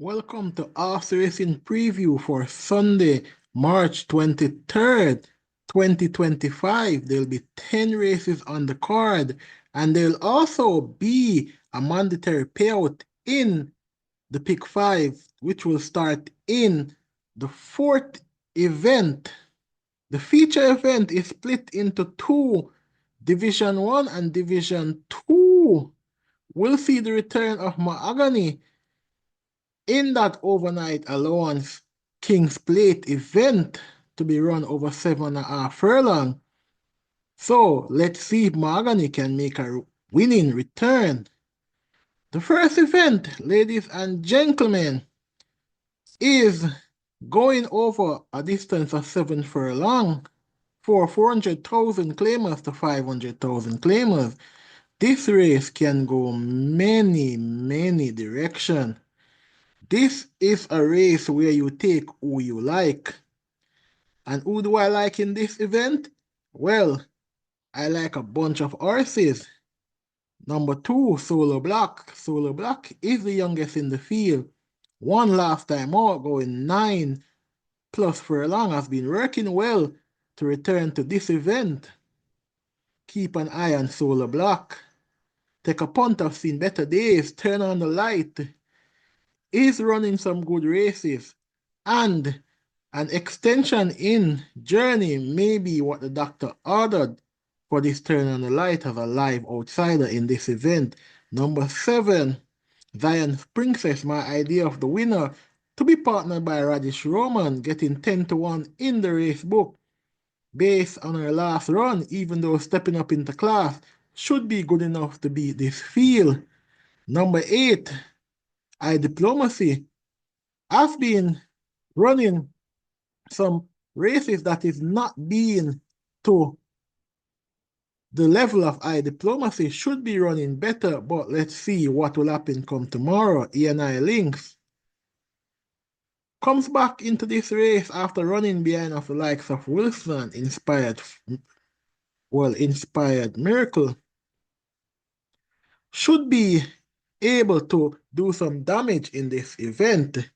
Welcome to Horse Racing Preview for Sunday, March 23rd, 2025. There'll be 10 races on the card, and there'll also be a mandatory payout in the Pick 5, which will start in the fourth event. The feature event is split into two, Division 1 and Division 2. We'll see the return of Mahogany in that overnight allowance King's Plate event to be run over 7.5 furlong. So let's see if Mahogany can make a winning return. The first event, ladies and gentlemen, is going over a distance of 7 furlong for 400,000 claimers to 500,000 claimers. This race can go many directions. This is a race where you take who you like. And who do I like in this event? Well, I like a bunch of horses. Number 2, Solo Black. Solo Black is the youngest in the field. One last time out, going 9+ furlong, has been working well to return to this event. Keep an eye on Solo Black. Take a punt, I've seen better days. Turn on the light. Is running some good races. And an extension in journey may be what the doctor ordered for this turn on the light as a live outsider in this event. Number 7, Zion's Princess, my idea of the winner, to be partnered by Radish Roman, getting 10-1 in the race book. Based on her last run, even though stepping up into class, should be good enough to beat this field. Number 8, Eye Diplomacy, has been running some races that is not being to the level of Eye Diplomacy, should be running better, but let's see what will happen come tomorrow. E&I Lynx comes back into this race after running behind of the likes of Wilson, Inspired Miracle. Should be able to do some damage in this event.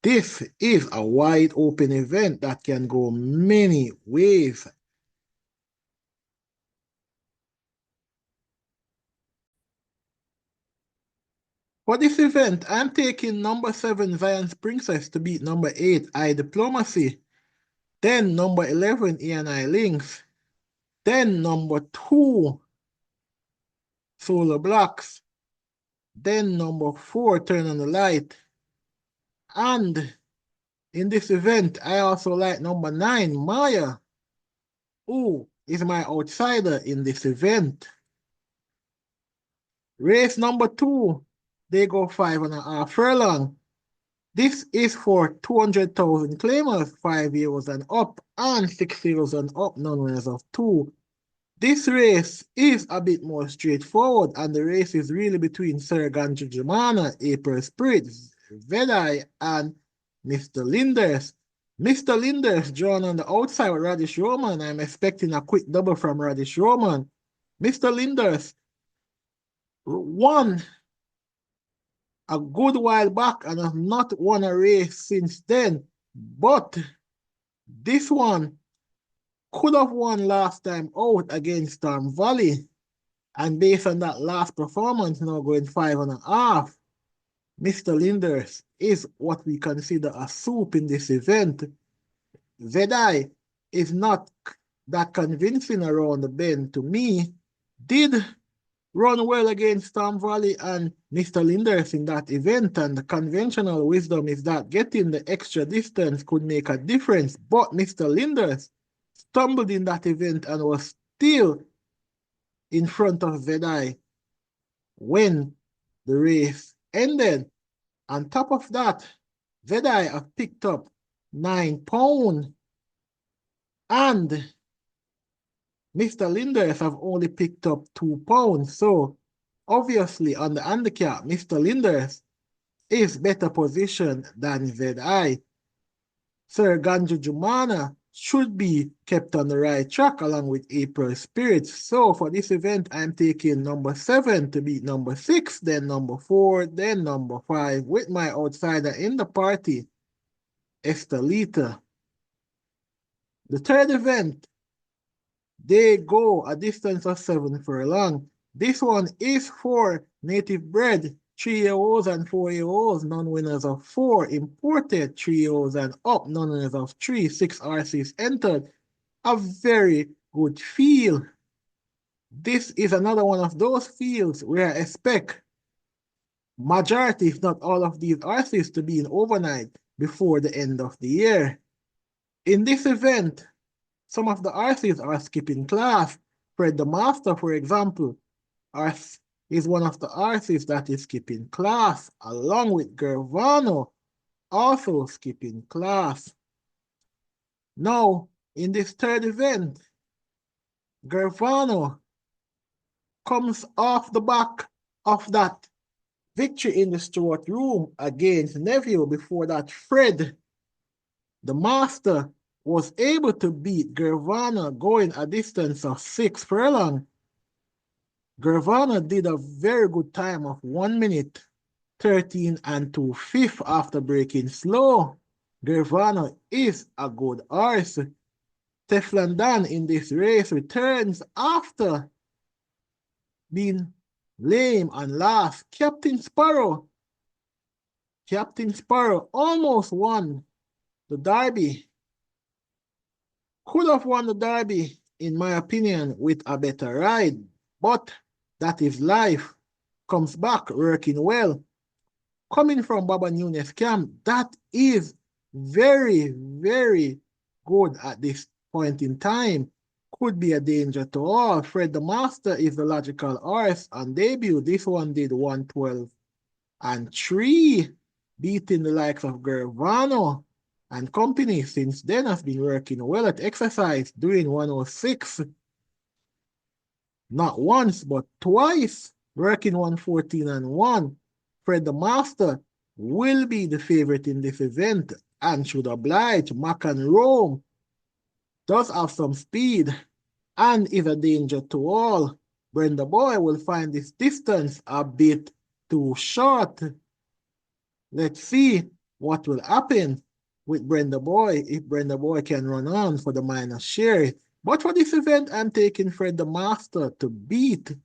This is a wide open event that can go many ways. For this event, I'm taking number 7, Zion's Princess, to beat number 8, Eye Diplomacy. Then number 11, E&I Lynx. Then number 2, Solar Blocks. Then number 4, Turn on the Light. And in this event, I also like number 9, Maya, who is my outsider in this event. Race number 2, they go 5.5 furlong. This is for 200,000 claimers, 5 years and up, and 6 years and up, non-winners of 2. This race is a bit more straightforward, and the race is really between Sir Ganju Jumana, April Spirit, Vedai, and Mr. Linders. Mr. Linders drawn on the outside with Radish Roman. I'm expecting a quick double from Radish Roman. Mr. Linders won a good while back and have not won a race since then. But this one could have won last time out against Storm Valley. And based on that last performance, now going 5.5, Mr. Linders is what we consider a soup in this event. Vedai is not that convincing around the bend to me. Did run well against Storm Valley and Mr. Linders in that event, and the conventional wisdom is that getting the extra distance could make a difference, but Mr. Linders stumbled in that event and was still in front of Vedai when the race ended. On top of that, Vedai have picked up 9 pounds and Mr. Linders have only picked up 2 pounds. So obviously on the handicap, Mr. Linders is better positioned than Vedai. Sir Ganju Jumana should be kept on the right track along with April Spirits. So for this event, I'm taking number 7 to beat number 6, then number 4, then number 5 with my outsider in the party, Estelita. The third event, they go a distance of 7 furlong. This one is for native bred 3-year-olds and 4-year-olds, non-winners of 4, imported 3-year-olds and up, non-winners of 3, 6 RCs entered. A very good field. This is another one of those fields where I expect majority, if not all of these RCs to be in overnight before the end of the year. In this event, some of the RCs are skipping class. Fred the Master, for example, is one of the RCs that is skipping class, along with Gervano, also skipping class. Now, in this third event, Gervano comes off the back of that victory in the Stuart Room against Neville. Before that, Fred, the Master, was able to beat Gervana going a distance of 6 furlong. Gervana did a very good time of 1 minute 13 and 2/5 after breaking slow. Gervana is a good horse. Teflon Dan in this race returns after being lame and last. Captain Sparrow almost won the Derby. Could have won the Derby, in my opinion, with a better ride, but that is life. Comes back working well. Coming from Baba Nunes camp, that is very, very good at this point in time. Could be a danger to all. Fred the Master is the logical horse on debut. This one did 112 and 3, beating the likes of Gervano and company. Since then has been working well at exercise, doing 106. Not once, but twice, working 114 and 1. Fred the Master will be the favorite in this event and should oblige. Mac and Rome does have some speed and is a danger to all. Brenda Boy will find this distance a bit too short. Let's see what will happen with Brenda Boy if Brenda Boy can run on for the minor share. But for this event, I'm taking Fred the Master to beat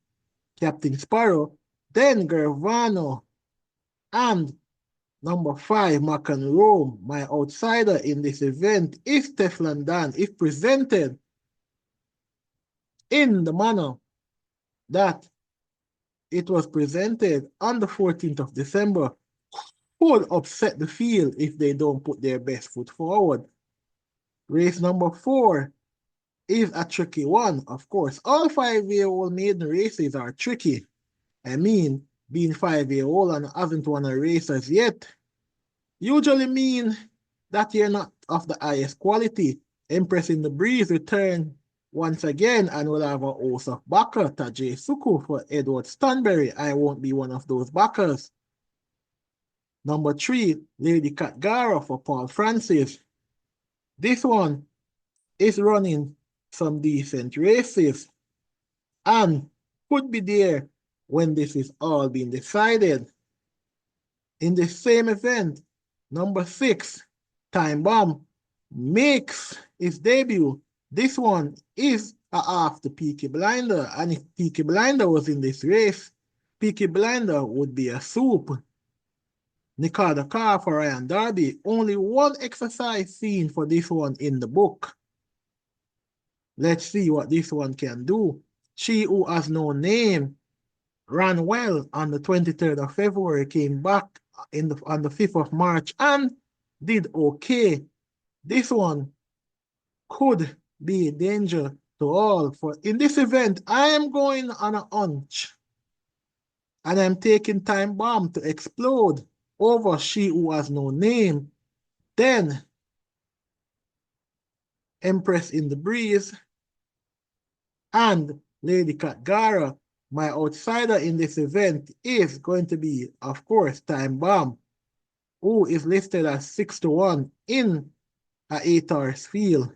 Captain Sparrow, then Gervano, and number 5, Mac and Rome. My outsider in this event is Teflon Dan, if presented in the manner that it was presented on the 14th of December, would upset the field if they don't put their best foot forward. Race number 4 is a tricky one, of course. All 5-year-old maiden races are tricky. I mean, being 5-year-old and hasn't won a race as yet usually mean that you're not of the highest quality. Empress in the Breeze return once again and will have a host of backer, Tajay Suku for Edward Stanberry. I won't be one of those backers. Number 3, Lady Katgara for Paul Francis. This one is running some decent races and could be there when this is all being decided. In the same event, number 6, Time Bomb, makes its debut. This one is after Peaky Blinder, and if Peaky Blinder was in this race, Peaky Blinder would be a soup. Nicardo Carr for Ryan Darby, only one exercise scene for this one in the book. Let's see what this one can do. She Who Has No Name ran well on the 23rd of February, came back on the 5th of March and did okay. This one could be a danger to all. For in this event, I am going on a hunch and I'm taking Time Bomb to explode over She Who Has No Name. Then Empress in the Breeze and Lady Katgara. My outsider in this event is going to be, of course, Time Bomb, who is listed as 6-1 in a 8-horse field.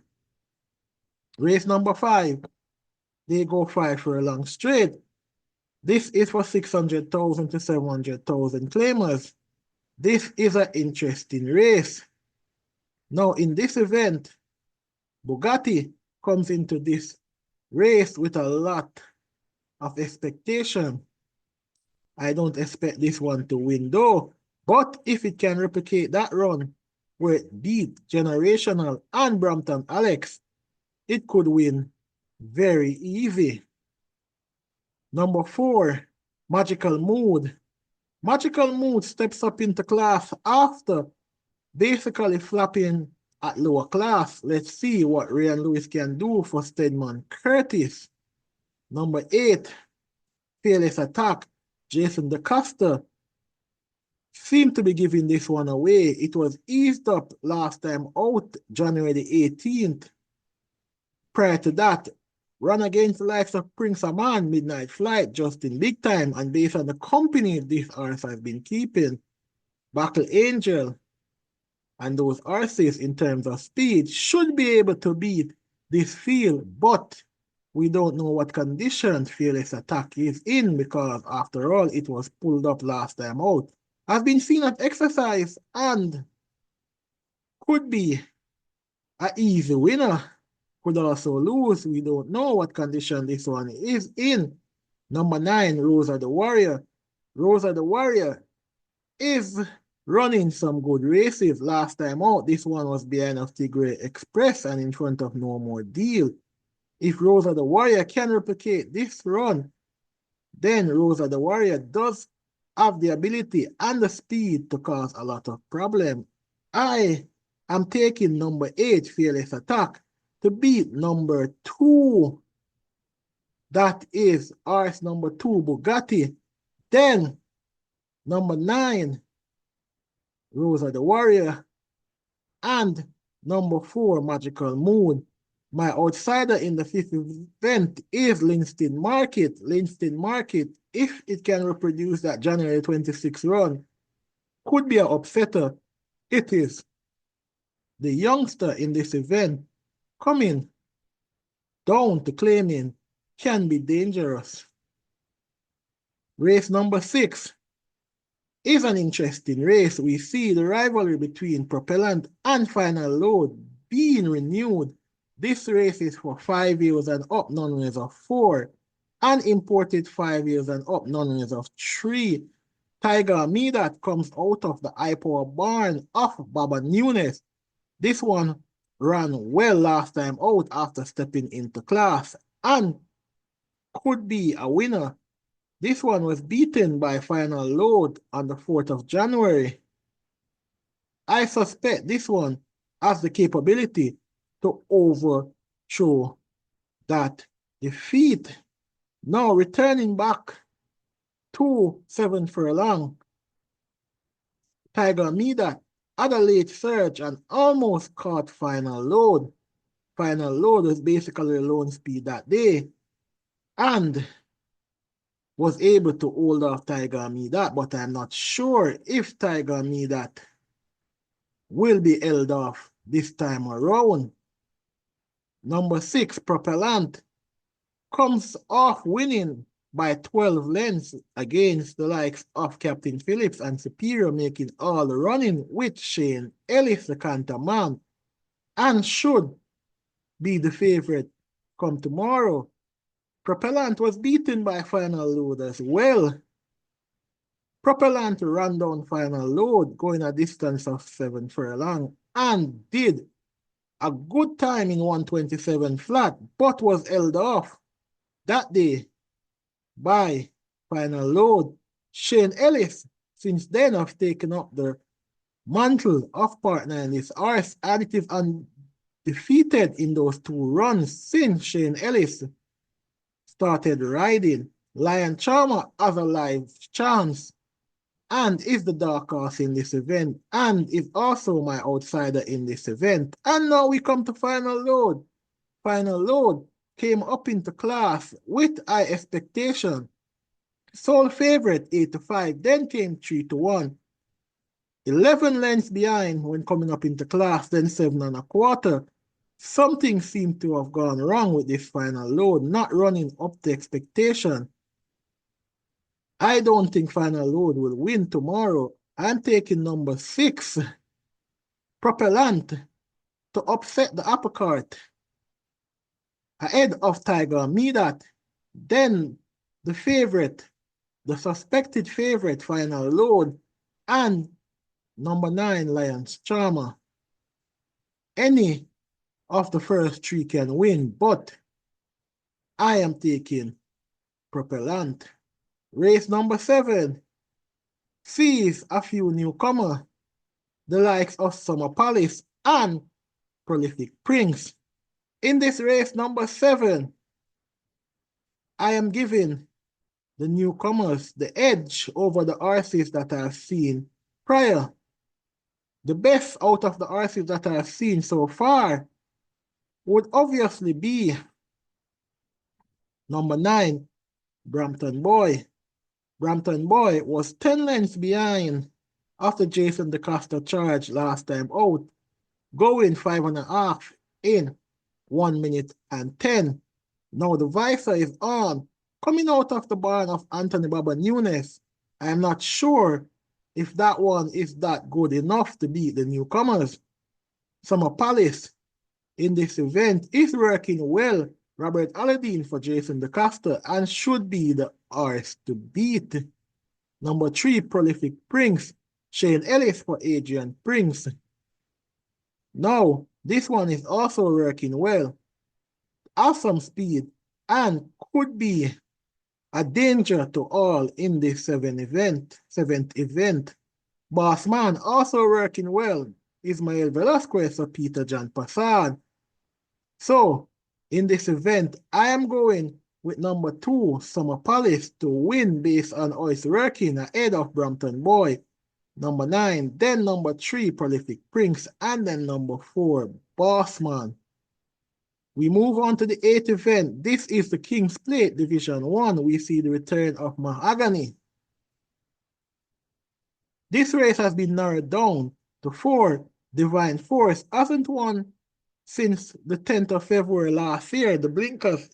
Race number 5, they go 5 furlong straight. This is for 600,000 to 700,000 claimers. This is an interesting race. Now, in this event, Bugatti comes into this race with a lot of expectation. I don't expect this one to win though, but if it can replicate that run where it beat Generational and Brampton Alex, it could win very easy. Number 4, Magical Mood. Magical Mood steps up into class after basically flapping at lower class. Let's see what Ryan Lewis can do for Stedman Curtis. Number 8, Fearless Attack. Jason DeCosta seemed to be giving this one away. It was eased up last time out, January the 18th. Prior to that, run against the likes of Prince Aman, Midnight Flight, Justin Big Time, and based on the company these horses have been keeping, Battle Angel, and those horses in terms of speed should be able to beat this field, but we don't know what conditions Fearless Attack is in because after all, it was pulled up last time out. Has been seen at exercise and could be an easy winner. Could also lose. We don't know what condition this one is in. Number 9, Rosa the Warrior. Rosa the Warrior is running some good races. Last time out, this one was behind of Tigre Express and in front of No More Deal. If Rosa the Warrior can replicate this run, then Rosa the Warrior does have the ability and the speed to cause a lot of problem. I am taking number 8, Fearless Attack, to beat number 2. That is RS number 2, Bugatti. Then number 9, Rosa the Warrior. And number 4, Magical Moon. My outsider in the 5th event is Linston Market. Linston Market, if it can reproduce that January 26th run, could be an upsetter. It is the youngster in this event coming down to claiming can be dangerous. Race number 6 is an interesting race. We see the rivalry between Propellant and Final Load being renewed. This race is for 5 years and up, non-winners of 4, and imported 5 years and up, non-winners of 3. Tiger Me that comes out of the I-Power barn of Baba Nunes. This one ran well last time out after stepping into class and could be a winner. This one was beaten by Final Load on the 4th of January. I suspect this one has the capability to overthrow that defeat. Now returning back to 7 furlong, Tiger Mida had a late surge and almost caught Final Load. Final Load was basically lone speed that day and was able to hold off Tiger Mida, but I'm not sure if Tiger Mida will be held off this time around. Number 6, Propellant, comes off winning by 12 lengths against the likes of Captain Phillips and Superior, making all the running with Shane Ellis, the Canter man, and should be the favorite come tomorrow. Propellant was beaten by Final Load as well. Propellant ran down Final Load, going a distance of 7 furlong, and did a good time in 127 flat, but was held off that day by Final Load. Shane Ellis, since then, have taken up the mantle of partner in this horse, and it is undefeated in those 2 runs since Shane Ellis started riding. Lion Charmer has a live chance and is the dark horse in this event and is also my outsider in this event. And now we come to Final Load. Final Load came up into class with high expectation. Sole favorite 8-5, then came 3-1. 11 lengths behind when coming up into class, then 7 1/4. Something seemed to have gone wrong with this final load, not running up to expectation. I don't think final load will win tomorrow. I'm taking number 6, Propellant, to upset the apple cart ahead of Tiger Medat. Then the favorite, the suspected favorite, final load, and number 9, Lions Charmer. Any of the first 3 can win, but I am taking Propellant. Race number 7 sees a few newcomers, the likes of Summer Palace and Prolific Prince. In this race number 7, I am giving the newcomers the edge over the horses that I've seen prior. The best out of the horses that I've seen so far would obviously be number 9, Brampton Boy. Brampton Boy was 10 lengths behind after Jason DeCosta charged last time out, going 5.5 in 1 minute and 10. Now the visor is on, coming out of the barn of Anthony Baba Nunes. I am not sure if that one is that good enough to beat the newcomers. Summer Palace in this event is working well. Robert Aladdin for Jason DeCosta and should be the horse to beat. Number 3, Prolific Prince, Shane Ellis for Adrian Prince. Now, this one is also working well. Awesome speed and could be a danger to all in this seventh event. Bossman also working well. Ismael Velasquez or Peter John Passan. So, in this event, I am going with number 2, Summer Palace, to win based on how it's working ahead of Brampton Boy. Number 9, then number 3, Prolific Prince, and then number 4, Bossman. We move on to the 8th event. This is the King's Plate Division 1. We see the return of Mahogany. This race has been narrowed down to 4. Divine Force hasn't won since the 10th of February last year. The blinkers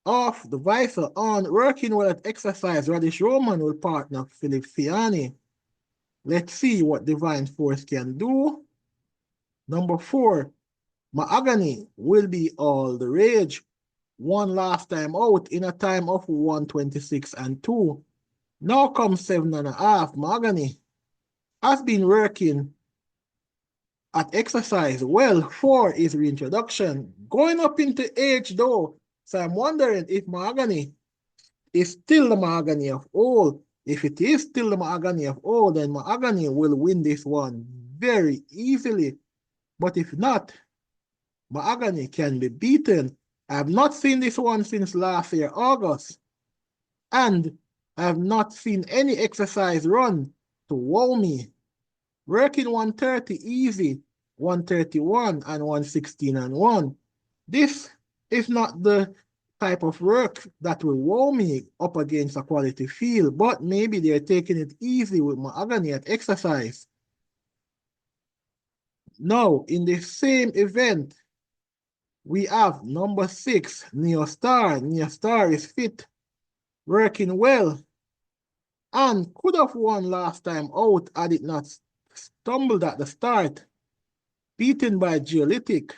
off, the visor on, working well at exercise. Radish Roman will partner Philip Fiani. Let's see what Divine Force can do. Number 4, Mahogany will be all the rage. Won last time out in a time of 1:26 and 2. Now comes 7.5. Mahogany has been working at exercise well for his reintroduction. Going up into age though, so I'm wondering if Mahogany is still the Mahogany of old. If it is still the Mahogany of old, then Mahogany will win this one very easily. But if not, Mahogany can be beaten. I have not seen this one since last year, August. And I have not seen any exercise run to wow me. Working 130 easy, 131 and 116 and 1. This is not the type of work that will wow me up against a quality field, but maybe they're taking it easy with Mahogany at exercise. Now, in the same event, we have number 6, Neo Star. Neo Star is fit, working well, and could have won last time out had it not stumbled at the start, beaten by Geolytic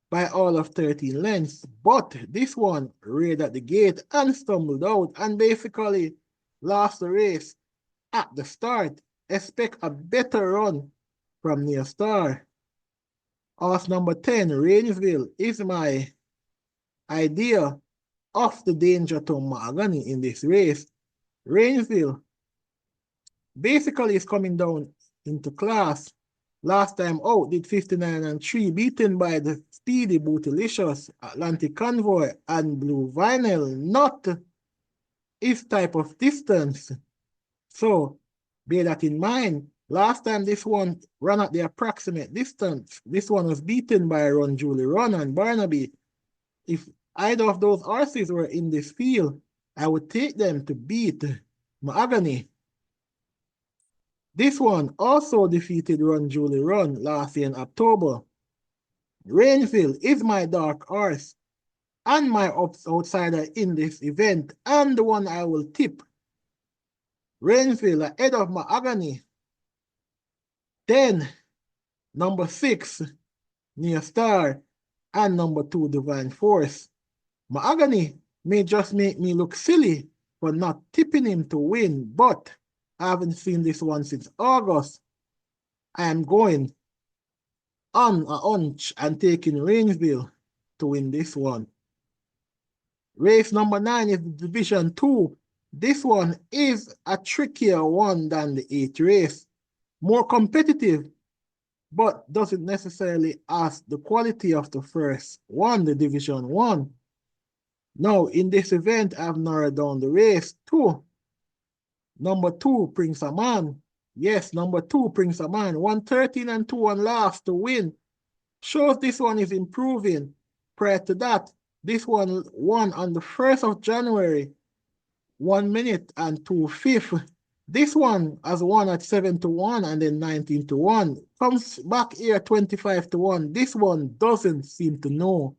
by all of 13 lengths. But this one reared at the gate and stumbled out and basically lost the race at the start. Expect a better run from Neo Star. Horse number 10, Rainsville, is my idea of the danger to Mahogany in this race. Rainsville basically is coming down into class. Last time out did 59 and 3, beaten by the speedy Bootylicious, Atlantic Convoy, and Blue Vinyl, not his type of distance. So bear that in mind. Last time this one ran at the approximate distance. This one was beaten by Run Julie Run and Barnaby. If either of those horses were in this field, I would take them to beat Mahogany. This one also defeated Run Julie Run last year in October. Rainville is my dark horse and my outsider in this event and the one I will tip. Rainville ahead of Mahogany. Then number 6, Near Star, and number 2, Divine Force. Mahogany may just make me look silly for not tipping him to win, but I haven't seen this one since August. I am going on a hunch and taking Rainsville to win this one. Race number 9 is Division 2. This one is a trickier one than the 8th race. More competitive, but doesn't necessarily ask the quality of the first one, the Division 1. Now, in this event, I've narrowed down the race to number 2, Prince Aman. Yes, number 2, Prince Aman. 113 and 2 on last to win. Shows this one is improving. Prior to that, this one won on the 1st of January, 1 minute and 2/5. This one has won at 7-1 and then 19-1. Comes back here 25-1. This one doesn't seem to know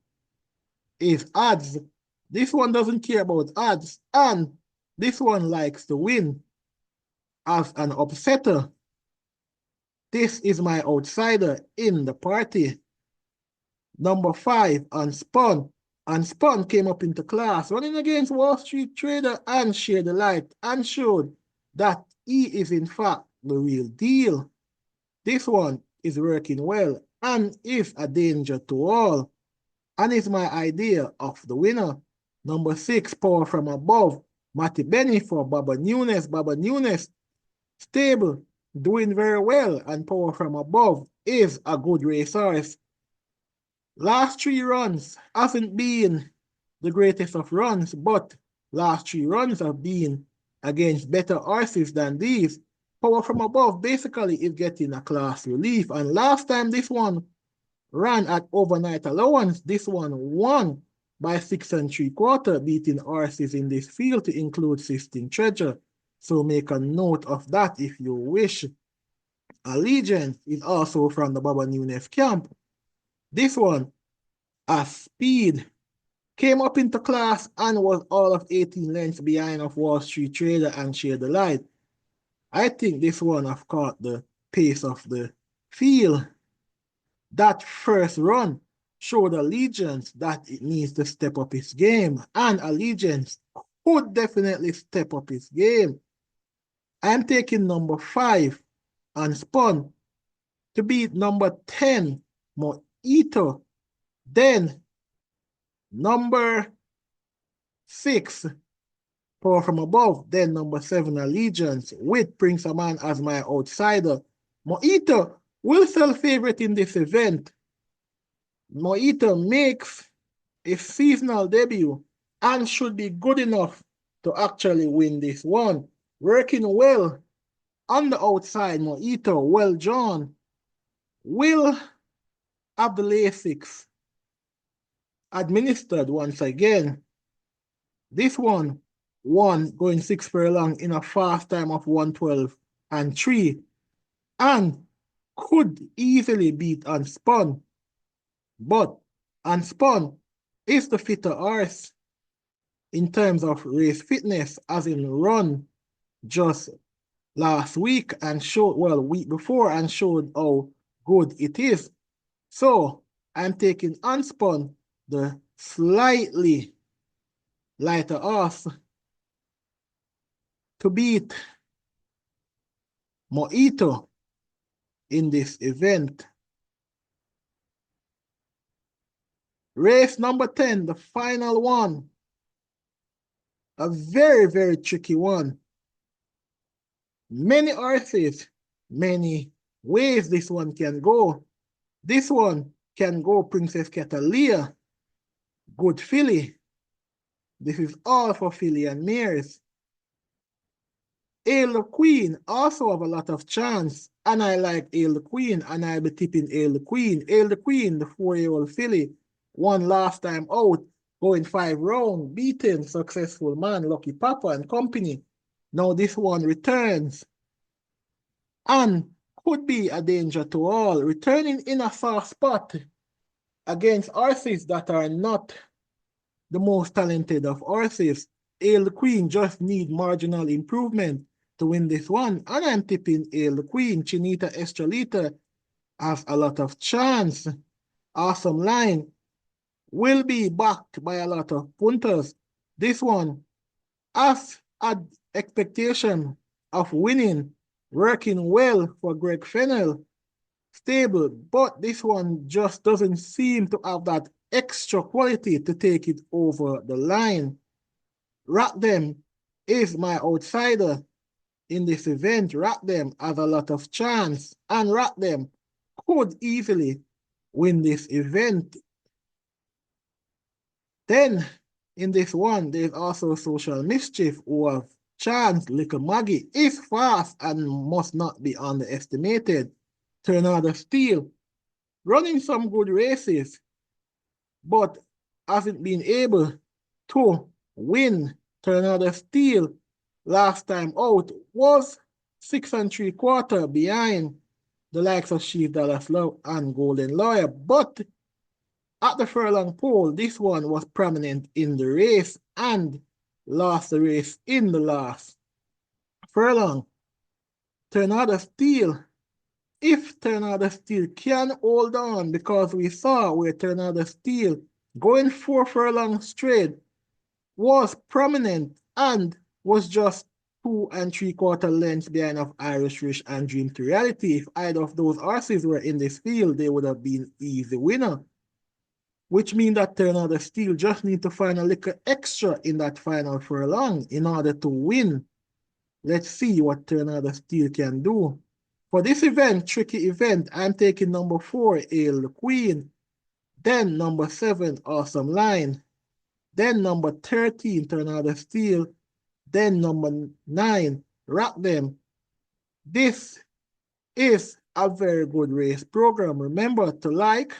his odds. This one doesn't care about odds. And this one likes to win as an upsetter. This is my outsider in the party. Number 5, Unspun. Unspun came up into class, running against Wall Street Trader and Share the Light, and showed that he is in fact the real deal. This one is working well and is a danger to all, and is my idea of the winner. Number 6, Power from Above. Matty Benny for Baba Nunes. Baba Nunes, stable, doing very well, and Power from Above is a good racehorse. Last 3 runs hasn't been the greatest of runs, but last 3 runs have been against better horses than these. Power from Above basically is getting a class relief, and last time this one ran at overnight allowance, this one won by 6 3/4, beating horses in this field to include Sistine Treasure. So make a note of that if you wish. Allegiance is also from the Baba Nunes camp. This one, a speed, came up into class and was all of 18 lengths behind of Wall Street Trader and Share the Light. I think this one have caught the pace of the field. That first run showed Allegiance that it needs to step up its game, and Allegiance could definitely step up its game. I'm taking number 5, Unspun, to beat number 10, Mojito. Then number 6, Power from Above. Then number 7, Allegiance, with Prince Aman as my outsider. Mojito will sell favorite in this event. Mojito makes a seasonal debut and should be good enough to actually win this one. Working well on the outside, Mojito, well drawn, will have the LASIX administered once again. This one won going 6 furlong in a fast time of 1:12 and 3, and could easily beat Unspun. But Unspun is the fitter horse in terms of race fitness, as in run just last week and showed, well, week before, and showed how good it is. So I'm taking Unspun, the slightly lighter horse, to beat Mojito in this event. Race number 10, the final one. A very, very tricky one. Many horses, many ways this one can go. This one can go Princess Catalia, good filly. This is all for filly and mares. Ale the Queen also have a lot of chance, and I like Ale the Queen, and I'll be tipping Ale the Queen. Ale the Queen, the 4-year-old filly, won last time out, going 5 rounds, beating Successful Man, Lucky Papa and company. Now this one returns and could be a danger to all, returning in a soft spot against horses that are not the most talented of horses. Ale Queen just need marginal improvement to win this one. And I'm tipping Ale Queen. Chinita Estrelita has a lot of chance. Awesome line. Will be backed by a lot of punters. This one has had expectation of winning, working well for Greg Fennell. Stable, but this one just doesn't seem to have that extra quality to take it over the line. Rock them is my outsider in this event. Rock them has a lot of chance, and Rock them could easily win this event. Then in this one, there's also Social Mischief who have chance. Little Maggie is fast and must not be underestimated. Tornado Steel running some good races, but hasn't been able to win. Tornado Steel last time out was 6 3/4 behind the likes of Chief Dallas Love and Golden Lawyer. But at the furlong pole, this one was prominent in the race and lost the race in the last furlong. Tornado Steel, if Tornado Steel can hold on, because we saw where Tornado Steel going 4 furlongs straight was prominent and was just 2 3/4 lengths behind of Irish Rich and Dream to Reality. If either of those horses were in this field, they would have been easy winner, which means that Tornado Steel just need to find a little extra in that final furlong in order to win. Let's see what Tornado Steel can do. For this event, tricky event, I'm taking number 4, Ale Queen, then number 7, Awesome Line, then number 13, Tornado Steel, then number 9, Rock Them. This is a very good race program. Remember to like,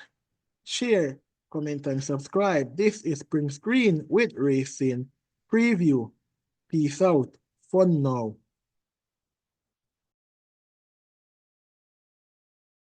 share, comment, and subscribe. This is Spring Screen with Racing Preview. Peace out for now.